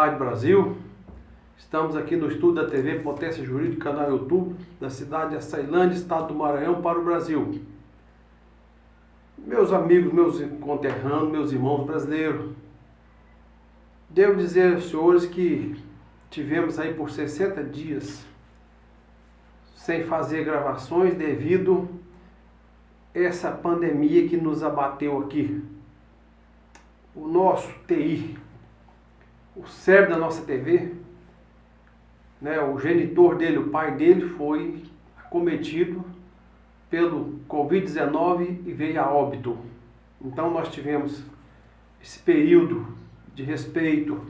tarde, Brasil. Estamos aqui no estúdio da TV Potência Jurídica, canal YouTube, da cidade de Açailândia, estado do Maranhão, para o Brasil. Meus amigos, meus conterrâneos, meus irmãos brasileiros, devo dizer aos senhores que tivemos aí por 60 dias sem fazer gravações devido a essa pandemia que nos abateu aqui. O nosso TI, o cérebro da nossa TV, o genitor dele, o pai dele, foi acometido pelo Covid-19 e veio a óbito. Então nós tivemos esse período de respeito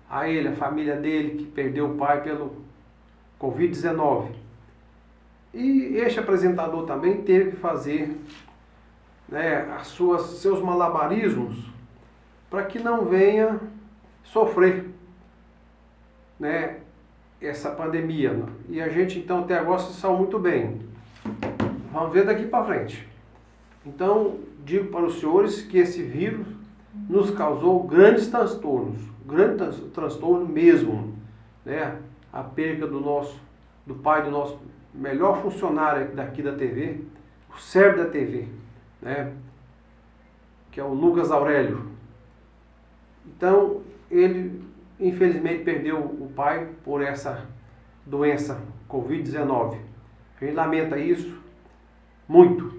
a ele, a família dele, que perdeu o pai pelo Covid-19. E este apresentador também teve que fazer seus malabarismos para que não venha sofrer essa pandemia. E a gente então até agora se saiu muito bem. Vamos ver daqui para frente. Então digo para os senhores que esse vírus nos causou grandes transtornos, transtorno mesmo, a perca do pai do nosso melhor funcionário daqui da TV, o cérebro da TV, que é o Lucas Aurélio. Então ele infelizmente perdeu o pai por essa doença Covid-19. A gente lamenta isso muito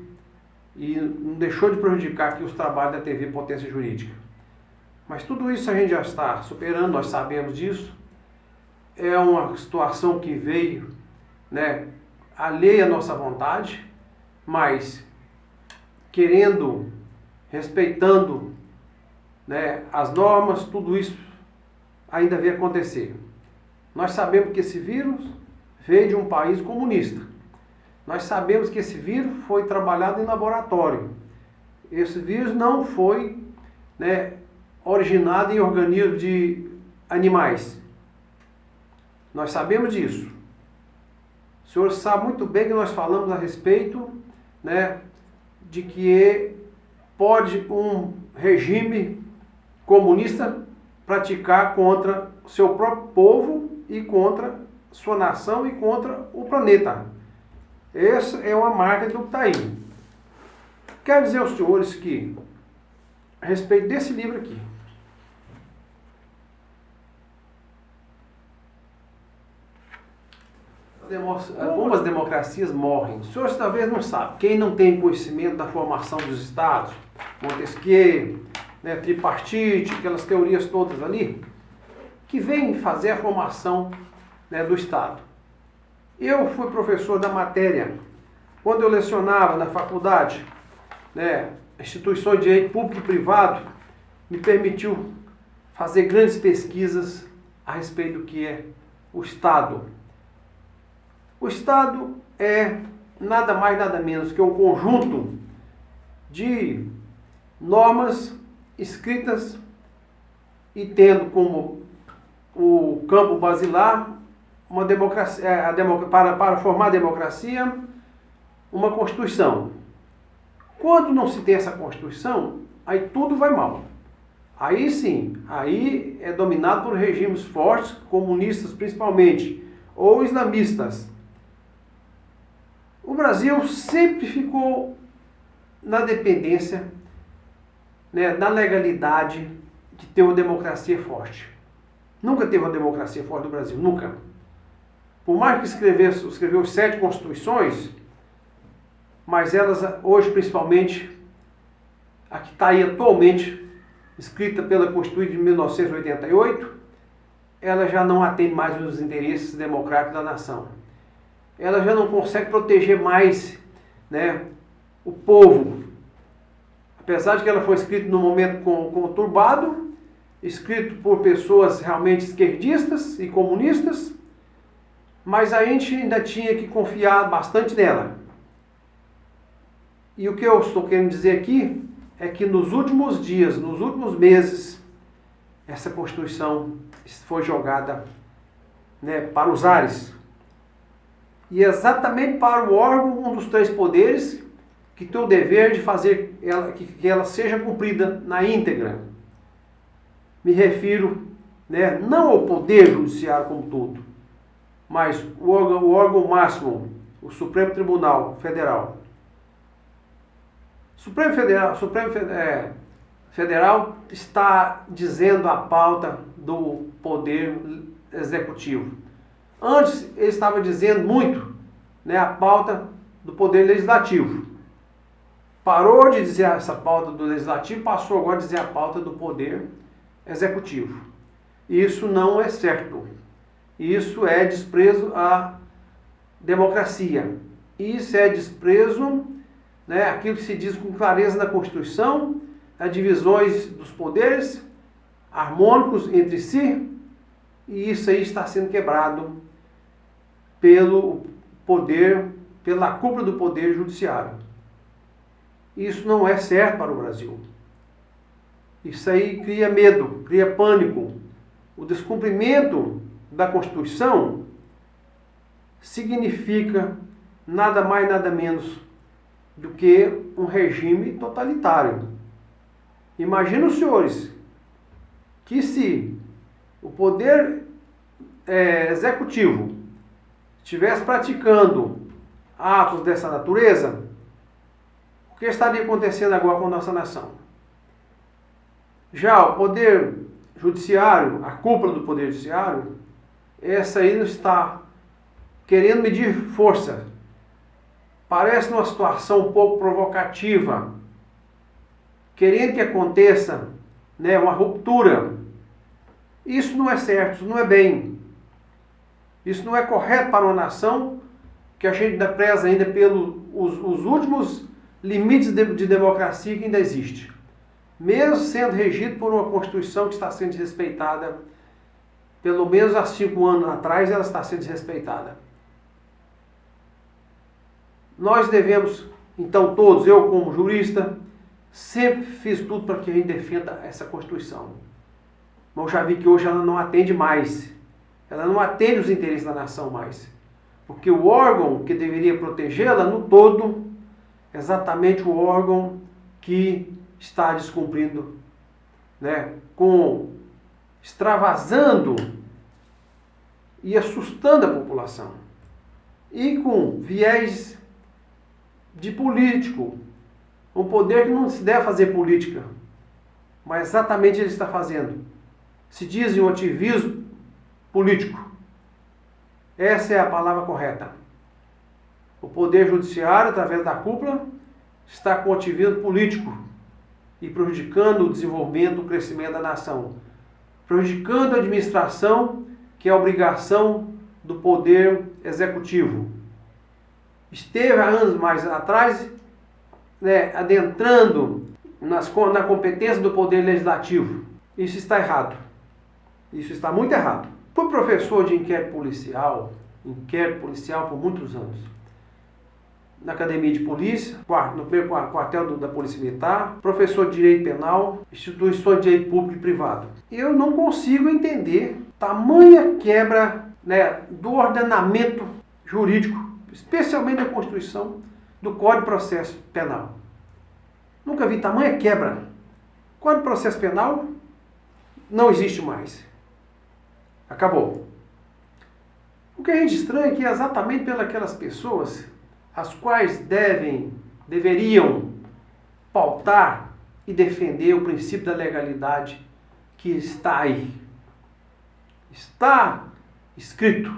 e não deixou de prejudicar aqui os trabalhos da TV Potência Jurídica. Mas tudo isso a gente já está superando, nós sabemos disso. É uma situação que veio alheia à nossa vontade, mas respeitando as normas, tudo isso ainda veio acontecer. Nós sabemos que esse vírus veio de um país comunista. Nós sabemos que esse vírus foi trabalhado em laboratório. Esse vírus não foi originado em organismos de animais. Nós sabemos disso. O senhor sabe muito bem que nós falamos a respeito de que pode um regime comunista praticar contra o seu próprio povo e contra sua nação e contra o planeta. Essa é uma marca do que está aí. Quero dizer aos senhores que, a respeito desse livro aqui, como as democracias morrem. Os senhores talvez não sabem. Quem não tem conhecimento da formação dos estados, Montesquieu, tripartite, aquelas teorias todas ali, que vêm fazer a formação do Estado. Eu fui professor da matéria. Quando eu lecionava na faculdade, instituições de direito público e privado, me permitiu fazer grandes pesquisas a respeito do que é o Estado. O Estado é nada mais, nada menos que um conjunto de normas escritas e tendo como o campo basilar uma democracia, para formar a democracia, uma Constituição. Quando não se tem essa Constituição, aí tudo vai mal. Aí sim, aí é dominado por regimes fortes, comunistas principalmente, ou islamistas. O Brasil sempre ficou na dependência, na legalidade de ter uma democracia forte. Nunca teve uma democracia forte no Brasil, nunca. Por mais que escreveu 7 constituições, mas elas hoje, principalmente, a que está aí atualmente, escrita pela Constituição de 1988, ela já não atende mais os interesses democráticos da nação. Ela já não consegue proteger mais o povo. Apesar de que ela foi escrita num momento conturbado, escrito por pessoas realmente esquerdistas e comunistas, mas a gente ainda tinha que confiar bastante nela. E o que eu estou querendo dizer aqui é que nos últimos dias, nos últimos meses, essa Constituição foi jogada para os ares. E exatamente para o órgão, um dos 3 poderes, que tem o dever de fazer que ela seja cumprida na íntegra. Me refiro né, não o poder judiciário como todo, mas o órgão máximo, o Supremo Tribunal Federal. Supremo Federal está dizendo a pauta do poder executivo. Antes ele estava dizendo muito, né, a pauta do poder legislativo. Parou de dizer essa pauta do legislativo, passou agora a dizer a pauta do poder executivo. Isso não é certo. Isso é desprezo à democracia. Isso é desprezo, né, aquilo que se diz com clareza na Constituição, as divisões dos poderes harmônicos entre si, e isso aí está sendo quebrado pelo poder, pela cúpula do poder judiciário. Isso não é certo para o Brasil. Isso aí cria medo, cria pânico. O descumprimento da Constituição significa nada mais, nada menos do que um regime totalitário. Imagina os senhores que se o poder executivo estivesse praticando atos dessa natureza, o que estaria acontecendo agora com a nossa nação? Já o poder judiciário, a cúpula do poder judiciário, essa aí não está querendo medir força. Parece uma situação um pouco provocativa, querendo que aconteça, né, uma ruptura. Isso não é certo, isso não é bem. Isso não é correto para uma nação que a gente ainda preza ainda pelos os últimos limites de democracia que ainda existe. Mesmo sendo regido por uma Constituição que está sendo desrespeitada, pelo menos há 5 anos atrás ela está sendo desrespeitada. Nós devemos, então todos, eu como jurista, sempre fiz tudo para que a gente defenda essa Constituição. Mas eu já vi que hoje ela não atende mais. Ela não atende os interesses da nação mais. Porque o órgão que deveria protegê-la no todo, é exatamente o órgão que está descumprindo, né, extravasando e assustando a população. E com viés de político, um poder que não se deve fazer política, mas exatamente ele está fazendo. Se diz um ativismo político. Essa é a palavra correta. O poder judiciário, através da cúpula, está com ativismo político e prejudicando o desenvolvimento, o crescimento da nação, prejudicando a administração, que é a obrigação do poder executivo. Esteve há anos mais atrás, né, adentrando na competência do poder legislativo. Isso está errado. Isso está muito errado. Fui professor de inquérito policial por muitos anos. Na academia de polícia, no primeiro quartel da Polícia Militar, professor de direito penal, instituições de direito público e privado. Eu não consigo entender tamanha quebra, né, do ordenamento jurídico, especialmente da Constituição, do Código de Processo Penal. Nunca vi tamanha quebra. Código de Processo Penal não existe mais. Acabou. O que a gente estranha é que é exatamente pelas pessoas as quais deveriam pautar e defender o princípio da legalidade que está aí. Está escrito.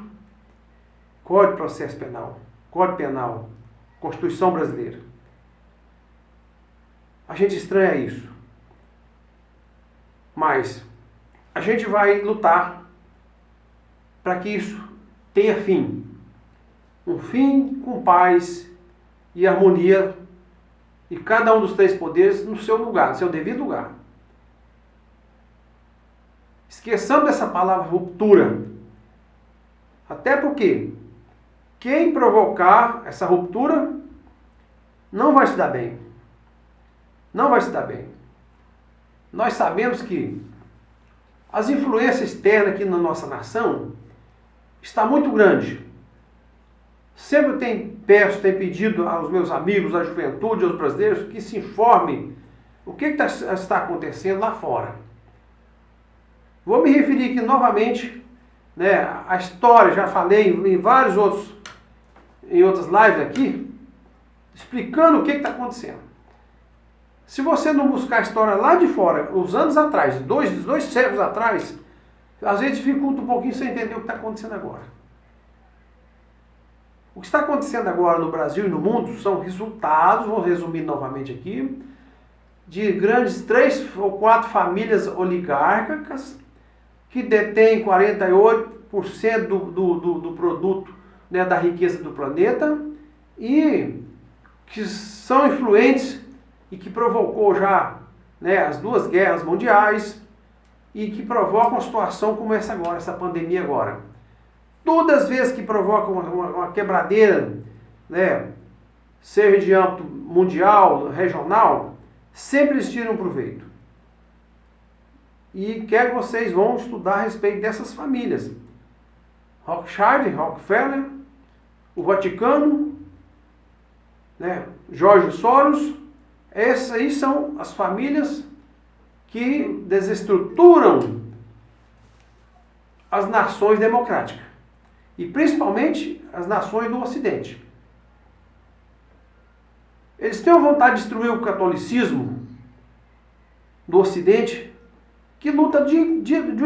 Código de Processo Penal, Código Penal, Constituição Brasileira. A gente estranha isso. Mas a gente vai lutar para que isso tenha fim. Um fim com paz e harmonia, e cada um dos 3 poderes no seu lugar, no seu devido lugar. Esqueçamos dessa palavra ruptura. Até porque quem provocar essa ruptura não vai se dar bem. Não vai se dar bem. Nós sabemos que as influências externas aqui na nossa nação está muito grande. Sempre tenho pedido aos meus amigos, à juventude, aos brasileiros, que se informem o que está acontecendo lá fora. Vou me referir aqui novamente, né, a história, já falei em vários em outras lives aqui, explicando o que está acontecendo. Se você não buscar a história lá de fora, os anos atrás, dois séculos atrás, às vezes dificulta um pouquinho você entender o que está acontecendo agora. O que está acontecendo agora no Brasil e no mundo são resultados, vou resumir novamente aqui, de grandes 3 ou 4 famílias oligárquicas que detêm 48% do produto, né, da riqueza do planeta e que são influentes e que provocou já, né, as 2 guerras mundiais e que provocam uma situação como essa agora, essa pandemia agora. Todas as vezes que provocam uma quebradeira, né, seja de âmbito mundial, regional, sempre eles tiram proveito. E quero que vocês vão estudar a respeito dessas famílias. Rothschild, Rockefeller, o Vaticano, né, George Soros, essas aí são as famílias que desestruturam as nações democráticas. E principalmente as nações do Ocidente. Eles têm vontade de destruir o catolicismo do Ocidente, que luta o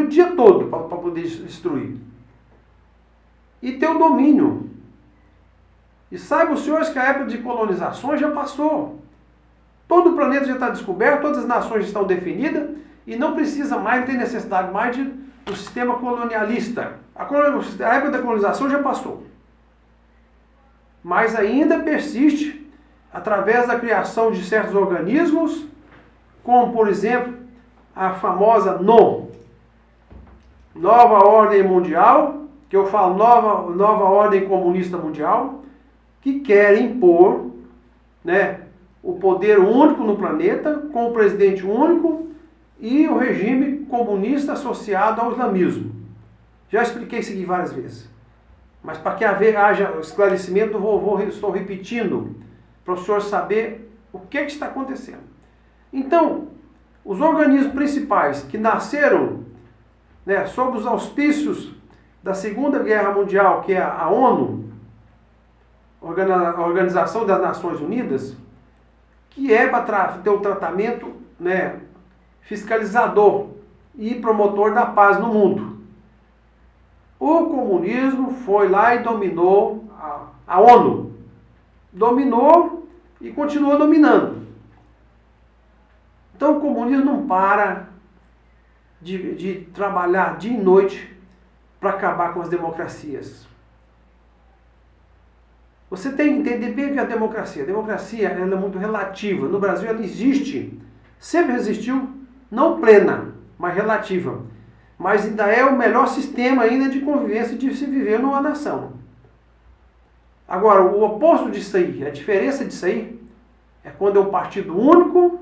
dia todo para poder destruir. E tem o domínio. E saibam os senhores que a época de colonizações já passou. Todo o planeta já está descoberto, todas as nações estão definidas e não precisa mais, não tem necessidade mais do sistema colonialista. A época da colonização já passou. Mas ainda persiste através da criação de certos organismos, como por exemplo a famosa Nova Ordem Mundial, que eu falo Nova Ordem Comunista Mundial, que quer impor, né, o poder único no planeta, com o presidente único e o regime comunista associado ao islamismo. Já expliquei isso aqui várias vezes. Mas para que haja esclarecimento, estou repetindo, para o senhor saber o que está acontecendo. Então, os organismos principais que nasceram, né, sob os auspícios da Segunda Guerra Mundial, que é a ONU, a Organização das Nações Unidas, que é para ter o tratamento, né, fiscalizador e promotor da paz no mundo. O comunismo foi lá e dominou a ONU. Dominou e continua dominando. Então o comunismo não para de trabalhar dia e noite para acabar com as democracias. Você tem que entender bem o que é a democracia. A democracia ela é muito relativa. No Brasil ela existe, sempre existiu, não plena, mas relativa. Mas ainda é o melhor sistema ainda de convivência de se viver numa nação. Agora, o oposto disso aí, a diferença disso aí, é quando é um partido único,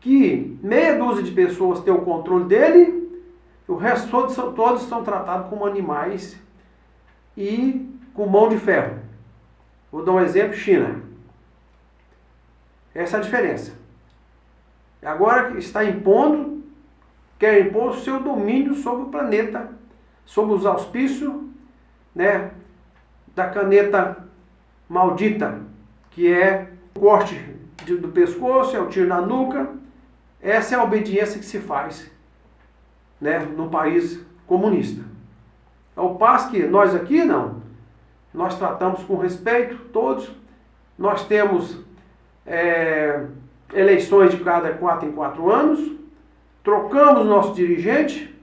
que meia dúzia de pessoas tem o controle dele, e o resto todos são tratados como animais e com mão de ferro. Vou dar um exemplo, China. Essa é a diferença. Agora está impondo, quer impor o seu domínio sobre o planeta, sobre os auspícios, né, da caneta maldita, que é o corte do pescoço, é o tiro na nuca. Essa é a obediência que se faz, né, num país comunista. Ao passo que nós aqui não. Nós tratamos com respeito todos. Nós temos eleições de cada 4 em 4 anos. Trocamos nosso dirigente.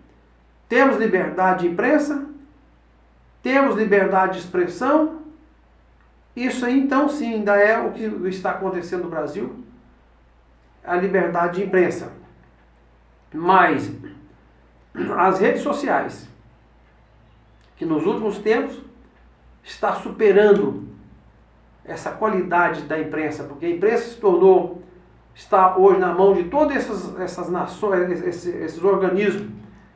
Temos liberdade de imprensa. Temos liberdade de expressão. Isso aí, então, sim, ainda é o que está acontecendo no Brasil. A liberdade de imprensa. Mas as redes sociais, que nos últimos tempos está superando essa qualidade da imprensa, porque a imprensa está hoje na mão de todas essas nações, esses organismos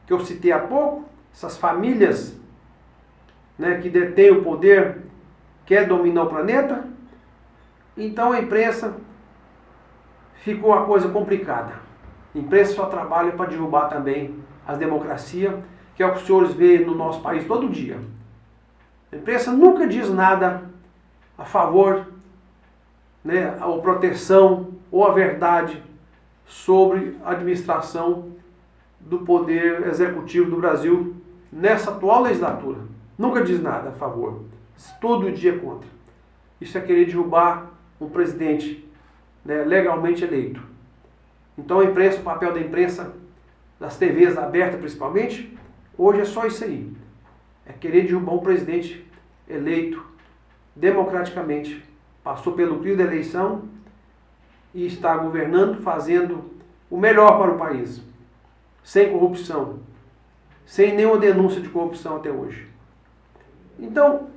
que eu citei há pouco, essas famílias, né, que detêm o poder, quer dominar o planeta. Então a imprensa ficou uma coisa complicada. A imprensa só trabalha para derrubar também a democracia, que é o que os senhores veem no nosso país todo dia. A imprensa nunca diz nada a favor, né, a proteção ou a verdade sobre a administração do poder executivo do Brasil nessa atual legislatura. Nunca diz nada a favor. Todo dia contra. Isso é querer derrubar um presidente, né, legalmente eleito. Então a imprensa, o papel da imprensa, das TVs abertas principalmente, hoje é só isso aí. É querer derrubar um presidente eleito democraticamente. Passou pelo crivo da eleição e está governando, fazendo o melhor para o país. Sem corrupção. Sem nenhuma denúncia de corrupção até hoje. Então,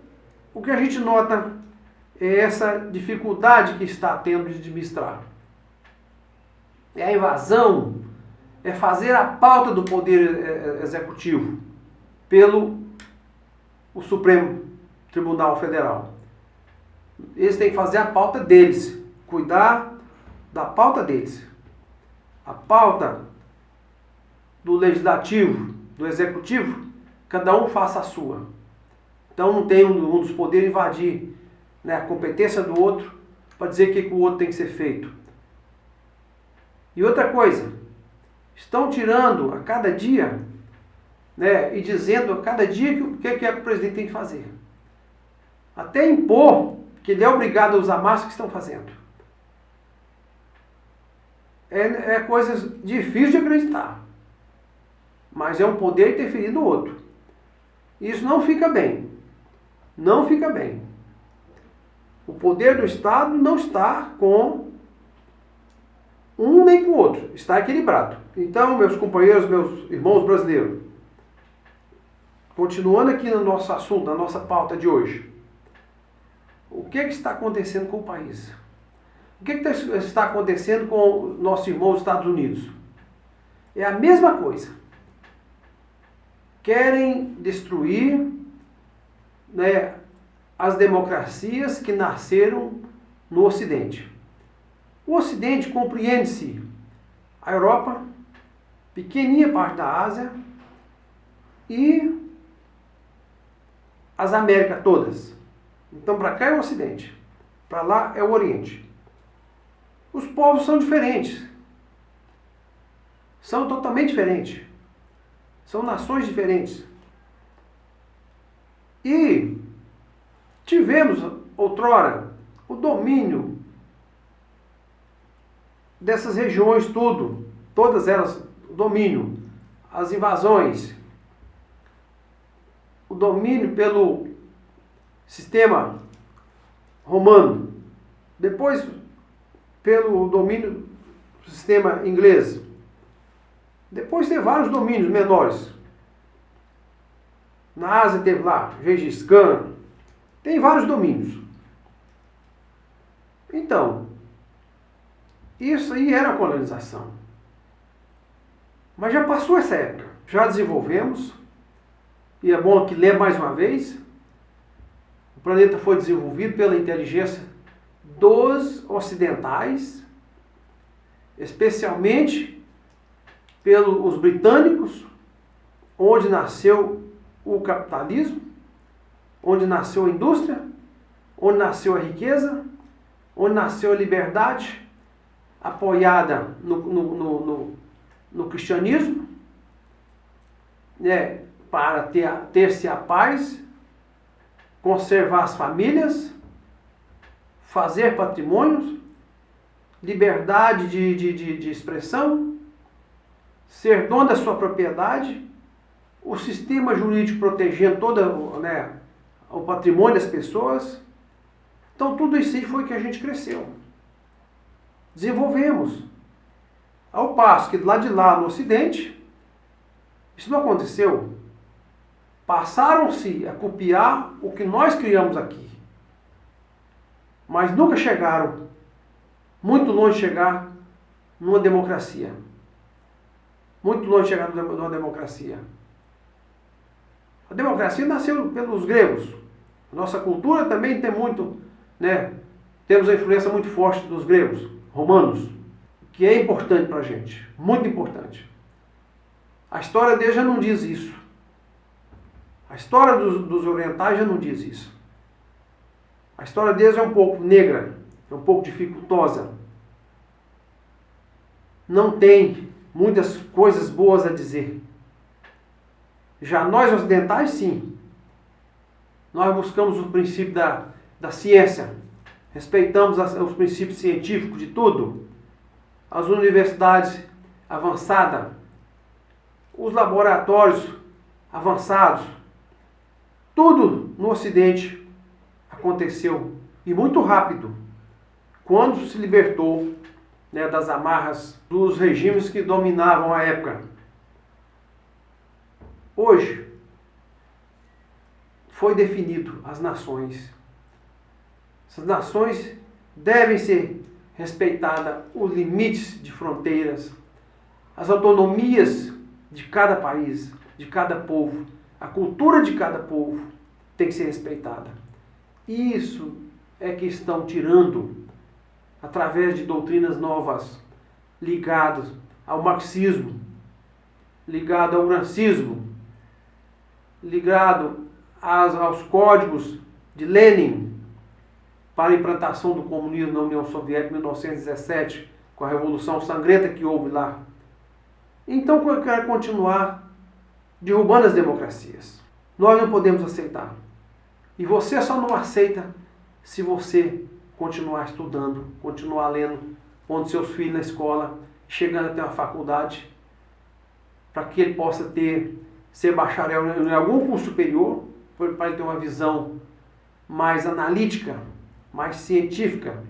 o que a gente nota é essa dificuldade que está tendo de administrar. É a invasão, é fazer a pauta do poder executivo pelo o Supremo Tribunal Federal. Eles têm que fazer a pauta deles, cuidar da pauta deles. A pauta do legislativo, do executivo, cada um faça a sua. Então não tem um dos poderes invadir, né, a competência do outro para dizer o que o outro tem que ser feito. E outra coisa, estão tirando a cada dia, né, e dizendo a cada dia o que é que o presidente tem que fazer. Até impor que ele é obrigado a usar máscara que estão fazendo. É coisa difícil de acreditar. Mas é um poder interferir no outro. Isso não fica bem. Não fica bem. O poder do Estado não está com um nem com o outro. Está equilibrado. Então, meus companheiros, meus irmãos brasileiros, continuando aqui no nosso assunto, na nossa pauta de hoje, o que está acontecendo com o país? O que está acontecendo com o nosso irmão dos Estados Unidos? É a mesma coisa. Querem destruir, né, as democracias que nasceram no Ocidente. O Ocidente compreende-se a Europa, pequenininha parte da Ásia e as Américas todas. Então para cá é o Ocidente, para lá é o Oriente. Os povos são diferentes. São totalmente diferentes. São nações diferentes. E tivemos, outrora, o domínio dessas regiões tudo. Todas elas, o domínio. As invasões. O domínio pelo sistema romano. Depois, pelo domínio do sistema inglês. Depois tem vários domínios menores. Na Ásia teve lá, Gengis Khan. Tem vários domínios. Então, isso aí era a colonização. Mas já passou essa época. Já desenvolvemos. E é bom que ler mais uma vez. O planeta foi desenvolvido pela inteligência dos ocidentais, especialmente pelos britânicos, onde nasceu o capitalismo, onde nasceu a indústria, onde nasceu a riqueza, onde nasceu a liberdade, apoiada no cristianismo, né, para ter-se a paz, conservar as famílias, fazer patrimônios, liberdade de expressão, ser dono da sua propriedade, o sistema jurídico protegendo todo, né, o patrimônio das pessoas. Então tudo isso aí foi que a gente cresceu. Desenvolvemos. Ao passo que do lado de lá no Ocidente, isso não aconteceu. Passaram-se a copiar o que nós criamos aqui. Mas nunca chegaram, muito longe de chegar numa democracia. Muito longe de chegar numa democracia. A democracia nasceu pelos gregos. Nossa cultura também tem muito, né? Temos a influência muito forte dos gregos, romanos, que é importante para a gente, muito importante. A história dele já não diz isso. A história dos orientais já não diz isso. A história deles é um pouco negra, é um pouco dificultosa. Não tem muitas coisas boas a dizer. Já nós ocidentais, sim. Nós buscamos o princípio da ciência. Respeitamos os princípios científicos de tudo. As universidades avançadas. Os laboratórios avançados. Tudo no Ocidente aconteceu. E muito rápido. Quando se libertou, né, das amarras dos regimes que dominavam a época. Hoje, foi definido as nações. Essas nações devem ser respeitadas, os limites de fronteiras, as autonomias de cada país, de cada povo, a cultura de cada povo tem que ser respeitada. Isso é que estão tirando, através de doutrinas novas, ligadas ao marxismo, ligado ao racismo, ligado aos códigos de Lenin para a implantação do comunismo na União Soviética em 1917, com a revolução sangrenta que houve lá. Então, eu quero continuar derrubando as democracias. Nós não podemos aceitar. E você só não aceita se você continuar estudando, continuar lendo, pondo seus filhos na escola, chegando até uma faculdade, para que ele possa ser bacharel em algum curso superior, para ele ter uma visão mais analítica, mais científica,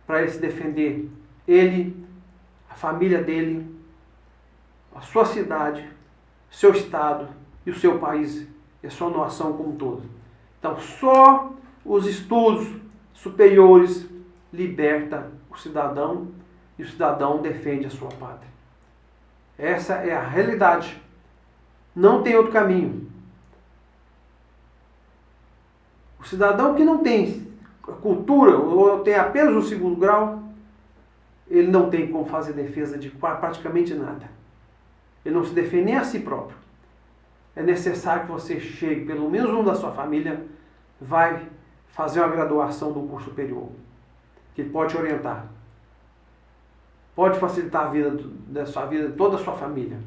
para ele se defender, ele, a família dele, a sua cidade, seu estado e o seu país, e a sua nação como um todo. Então, só os estudos superiores liberta o cidadão e o cidadão defende a sua pátria. Essa é a realidade. Não tem outro caminho. O cidadão que não tem cultura ou tem apenas o segundo grau, ele não tem como fazer defesa de praticamente nada. Ele não se defende nem a si próprio. É necessário que você chegue, pelo menos um da sua família, vai fazer uma graduação do curso superior, que pode te orientar. Pode facilitar a vida da sua vida, de toda a sua família.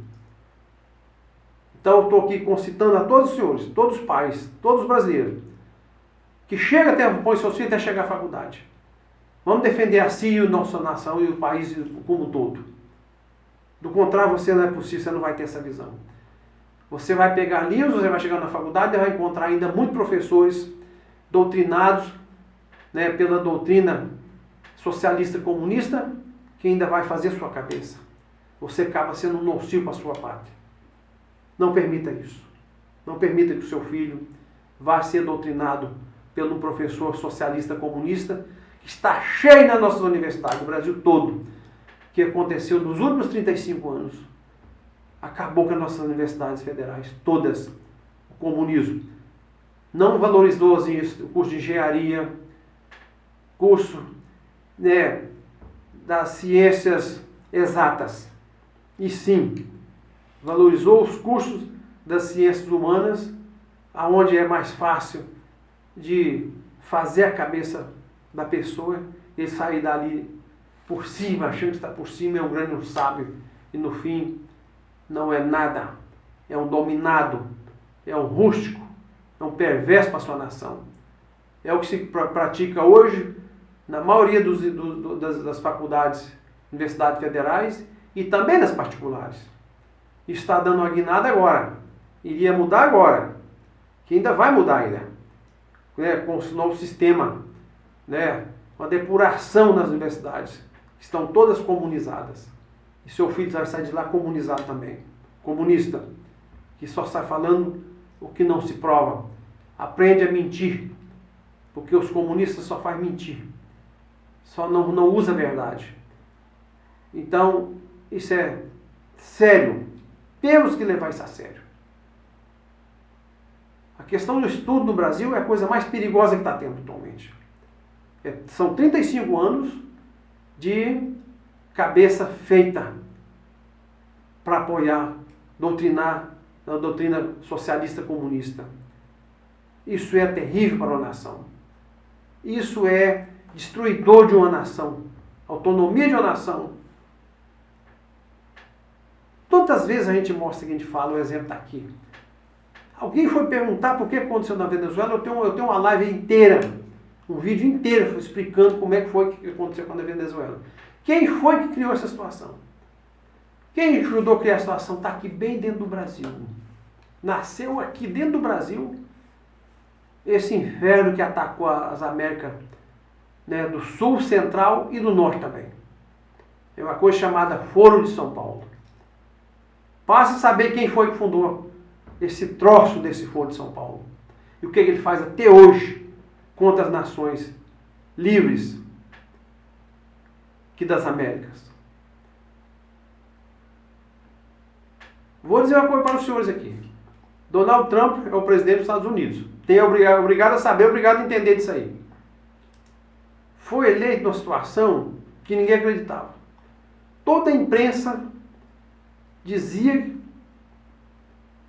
Então, eu estou aqui concitando a todos os senhores, todos os pais, todos os brasileiros, que chega até, põe seus filhos até chegar à faculdade. Vamos defender a si, a nossa nação e o país como um todo. Do contrário, você não é possível, você não vai ter essa visão. Você vai pegar livros, você vai chegar na faculdade e vai encontrar ainda muitos professores doutrinados, né, pela doutrina socialista comunista, que ainda vai fazer sua cabeça. Você acaba sendo um nocivo para a sua pátria. Não permita isso. Não permita que o seu filho vá ser doutrinado pelo um professor socialista comunista, que está cheio nas nossas universidades, no Brasil todo, que aconteceu nos últimos 35 anos. Acabou com as nossas universidades federais, todas, o comunismo. Não valorizou o curso de engenharia, curso, né, das ciências exatas. E sim, valorizou os cursos das ciências humanas, aonde é mais fácil de fazer a cabeça da pessoa e sair dali por cima, achando que está por cima, é um grande sábio, e no fim não é nada, é um dominado, é um rústico, é um perverso para a sua nação. É o que se pratica hoje na maioria das faculdades, universidades federais e também nas particulares. Está dando uma guinada agora, iria mudar agora, que ainda vai mudar ainda, né, com o novo sistema, né, uma depuração nas universidades, que estão todas comunizadas. E seu filho vai sair de lá comunizado também. Comunista, que só sai falando o que não se prova. Aprende a mentir, porque os comunistas só fazem mentir. Só não usa a verdade. Então, isso é sério. Temos que levar isso a sério. A questão do estudo no Brasil é a coisa mais perigosa que está tendo atualmente. São 35 anos de cabeça feita para apoiar, doutrinar a doutrina socialista comunista. Isso é terrível para uma nação. Isso é destruidor de uma nação. Autonomia de uma nação. Tantas vezes a gente mostra que a gente fala, o exemplo está aqui. Alguém foi perguntar por que aconteceu na Venezuela, eu tenho uma live inteira, um vídeo inteiro explicando como é que foi que aconteceu na Venezuela. Quem foi que criou essa situação? Quem ajudou a criar a situação está aqui bem dentro do Brasil. Nasceu aqui dentro do Brasil esse inferno que atacou as Américas, né, do Sul, Central e do Norte também. É uma coisa chamada Foro de São Paulo. Passa a saber quem foi que fundou esse troço desse Foro de São Paulo. E o que ele faz até hoje contra as nações livres que das Américas. Vou dizer uma coisa para os senhores aqui. Donald Trump é o presidente dos Estados Unidos. Tem obrigado a saber, obrigado a entender disso aí. Foi eleito numa situação que ninguém acreditava. Toda a imprensa dizia,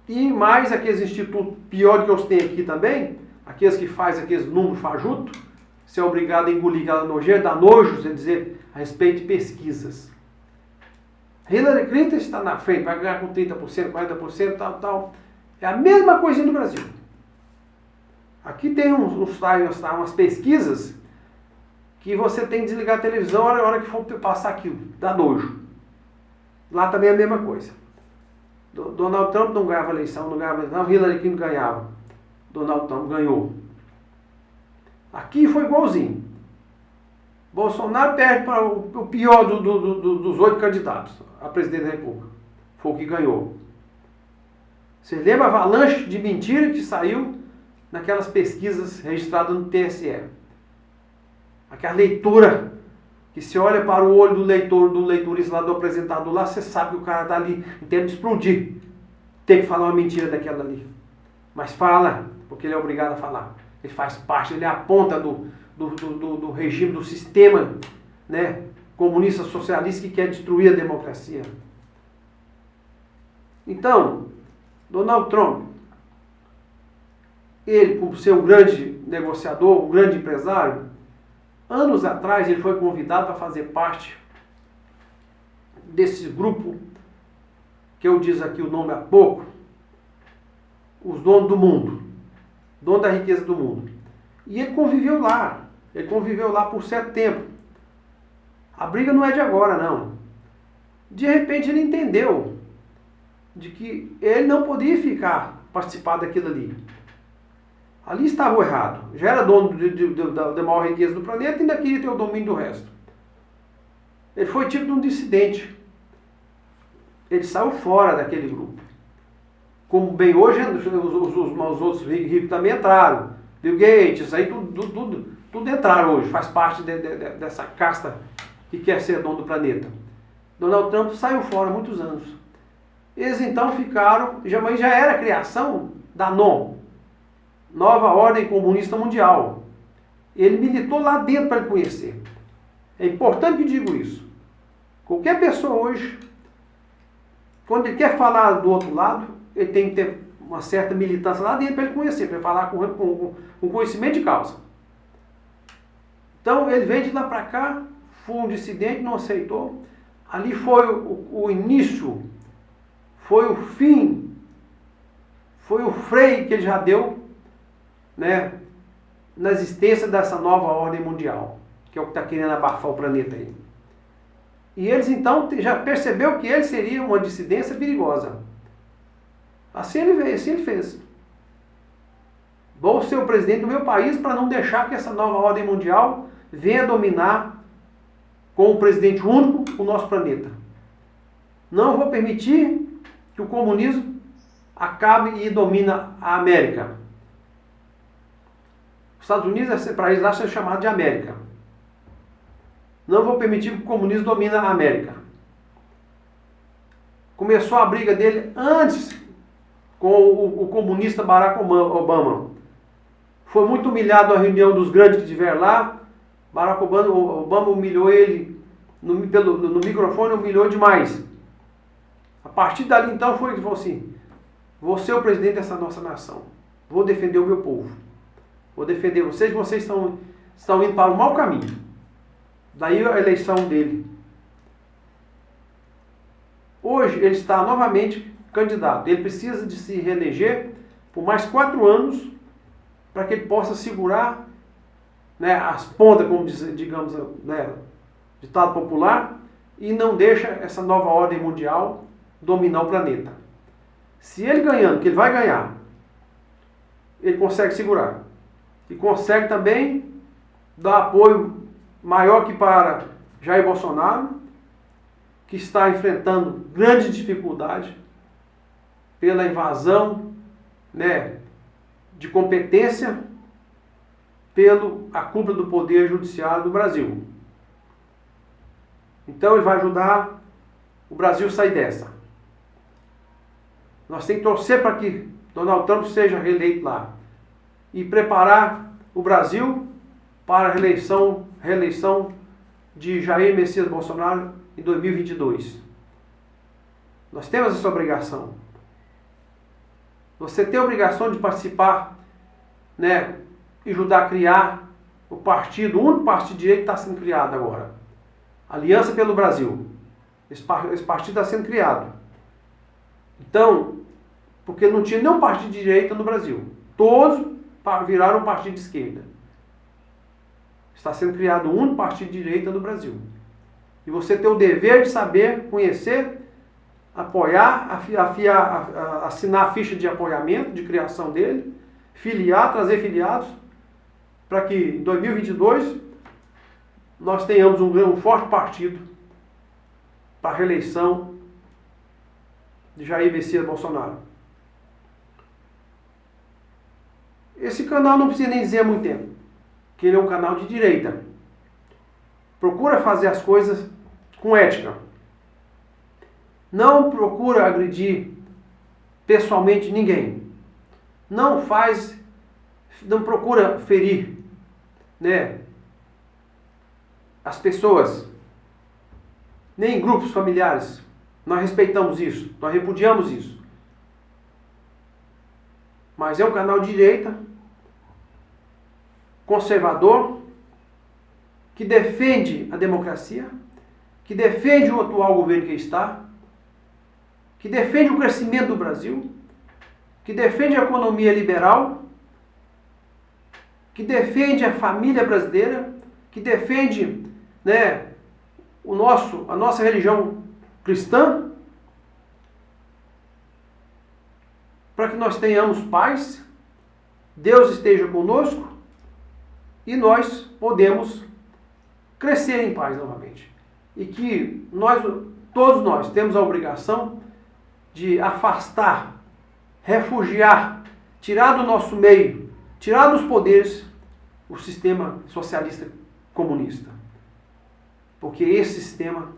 e mais aqueles institutos, pior que eu tenho aqui também, aqueles que fazem aqueles números fajutos, você é obrigado a engolir aquela nojeira, dá nojo, quer dizer, a respeito de pesquisas. Hillary Clinton está na frente, vai ganhar com 30%, 40%, tal. É a mesma coisinha no Brasil. Aqui tem umas pesquisas que você tem que desligar a televisão na hora que for passar aquilo, dá nojo. Lá também é a mesma coisa. Donald Trump não ganhava eleição, Hillary Clinton ganhava. Donald Trump ganhou. Aqui foi igualzinho. Bolsonaro perde para o pior dos 8 candidatos a presidente da República. Foi o que ganhou. Você lembra a avalanche de mentira que saiu naquelas pesquisas registradas no TSE? Aquela leitura que se olha para o olho do leitorista lá, do apresentador lá, você sabe que o cara está ali em termos de explodir. Tem que falar uma mentira daquela ali. Mas fala, porque ele é obrigado a falar. Ele faz parte, ele é a ponta do regime, do sistema, né, comunista socialista que quer destruir a democracia. Então, Donald Trump, ele, por ser um grande negociador, um grande empresário, anos atrás ele foi convidado para fazer parte desse grupo, que eu disse aqui o nome há pouco, os donos do mundo, dono da riqueza do mundo. E ele conviveu lá por certo tempo. A briga não é de agora, não. De repente ele entendeu de que ele não podia participar daquilo ali. Ali estava o errado. Já era dono da maior riqueza do planeta e ainda queria ter o domínio do resto. Ele foi tipo de um dissidente. Ele saiu fora daquele grupo. Como bem hoje, os outros ricos também entraram. Bill Gates, aí tudo entraram hoje. Faz parte dessa casta que quer ser dono do planeta. Donald Trump saiu fora há muitos anos. Eles então ficaram, mas já era a criação da NOM, Nova Ordem Comunista Mundial. Ele militou lá dentro para ele conhecer. É importante que eu digo isso. Qualquer pessoa hoje, quando ele quer falar do outro lado, ele tem que ter uma certa militância lá dentro para ele conhecer, para ele falar com conhecimento de causa. Então ele veio de lá para cá, foi um dissidente, não aceitou. Ali foi o início, foi o fim, foi o freio que ele já deu, né, na existência dessa nova ordem mundial, que é o que está querendo abafar o planeta aí. E eles então já percebeu que ele seria uma dissidência perigosa. Assim ele veio, assim ele fez. Vou ser o presidente do meu país para não deixar que essa nova ordem mundial venha dominar com um presidente único o nosso planeta. Não vou permitir que o comunismo acabe e domine a América. Os Estados Unidos, para eles lá, é chamado de América. Não vou permitir que o comunismo domine a América. Começou a briga dele antes com o comunista Barack Obama. Foi muito humilhado na reunião dos grandes que tiveram lá. Barack Obama humilhou ele no microfone, humilhou demais. A partir dali, então, foi que falou assim: vou ser o presidente dessa nossa nação. Vou defender o meu povo. Vou defender vocês, vocês estão indo para o mau caminho. Daí a eleição dele. Hoje ele está novamente candidato. Ele precisa de se reeleger por mais 4 anos para que ele possa segurar, né, as pontas, como digamos, né, ditado popular, e não deixa essa nova ordem mundial dominar o planeta. Se ele ganhando, que ele vai ganhar, ele consegue segurar. E consegue também dar apoio maior que para Jair Bolsonaro, que está enfrentando grande dificuldade pela invasão, né, de competência pela cúpula do Poder Judiciário do Brasil. Então ele vai ajudar o Brasil a sair dessa. Nós temos que torcer para que Donald Trump seja reeleito lá e preparar o Brasil para a reeleição de Jair Messias Bolsonaro em 2022. Nós temos essa obrigação. Você tem a obrigação de participar, né, e ajudar a criar o partido, o único partido de direita que está sendo criado agora. Aliança pelo Brasil. Esse partido está sendo criado. Então, porque não tinha nenhum partido de direita no Brasil. Todos viraram um partido de esquerda. Está sendo criado um único partido de direita no Brasil. E você tem o dever de saber, conhecer, apoiar, assinar a ficha de apoiamento, de criação dele, filiar, trazer filiados, para que em 2022 nós tenhamos um forte partido para a reeleição de Jair Messias Bolsonaro. Esse canal não precisa nem dizer há muito tempo que ele é um canal de direita. Procura fazer as coisas com ética. Não procura agredir pessoalmente ninguém. Não procura ferir, né, as pessoas, nem grupos familiares. Nós respeitamos isso, nós repudiamos isso. Mas é um canal de direita, conservador, que defende a democracia, que defende o atual governo que está, que defende o crescimento do Brasil, que defende a economia liberal, que defende a família brasileira, que defende, né, a nossa religião cristã, para que nós tenhamos paz, Deus esteja conosco e nós podemos crescer em paz novamente. E que todos nós temos a obrigação de afastar, refugiar, tirar do nosso meio, tirar dos poderes o sistema socialista comunista. Porque esse sistema,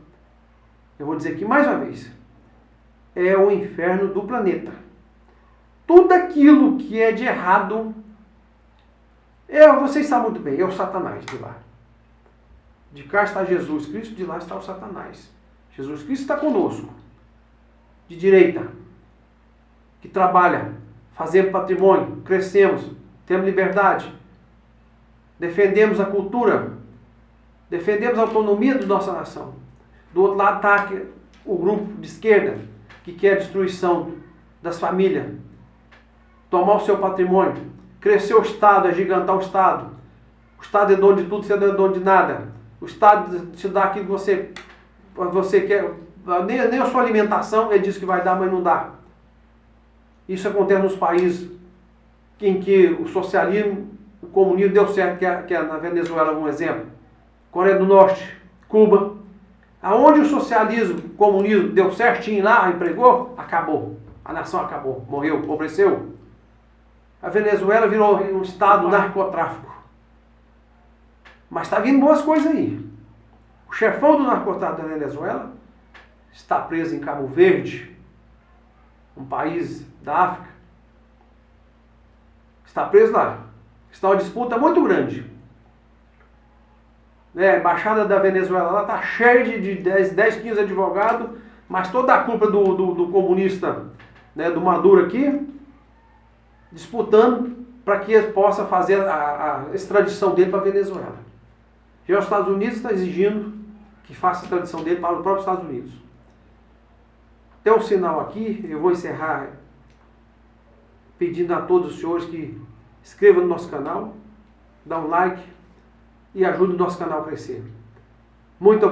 eu vou dizer aqui mais uma vez, é o inferno do planeta. Tudo aquilo que é de errado, vocês sabem muito bem, é o Satanás de lá. De cá está Jesus Cristo, de lá está o Satanás. Jesus Cristo está conosco, de direita, que trabalha, fazemos patrimônio, crescemos, temos liberdade, defendemos a cultura, defendemos a autonomia da nossa nação. Do outro lado está o grupo de esquerda, que quer a destruição das famílias, tomar o seu patrimônio, crescer o Estado, agigantar o Estado. O Estado é dono de tudo, você não é dono de nada. O Estado te dá aquilo que você quer, nem a sua alimentação, ele diz que vai dar, mas não dá. Isso acontece nos países em que o socialismo, o comunismo deu certo, que é na Venezuela um exemplo. Coreia do Norte, Cuba. Aonde o socialismo, o comunismo deu certinho lá, empregou, acabou. A nação acabou, morreu, empobreceu. A Venezuela virou um estado narcotráfico. Mas está vindo boas coisas aí. O chefão do narcotráfico da Venezuela está preso em Cabo Verde, um país da África. Está preso lá. Está uma disputa muito grande. A embaixada da Venezuela lá está cheia de 10, 15 advogados mas toda a culpa do comunista, né, do Maduro aqui, disputando para que ele possa fazer a extradição dele para a Venezuela. Já os Estados Unidos está exigindo que faça a extradição dele para os próprios Estados Unidos. Tem um sinal aqui, eu vou encerrar pedindo a todos os senhores que inscrevam no nosso canal, dá um like e ajude o nosso canal a crescer. Muito obrigado.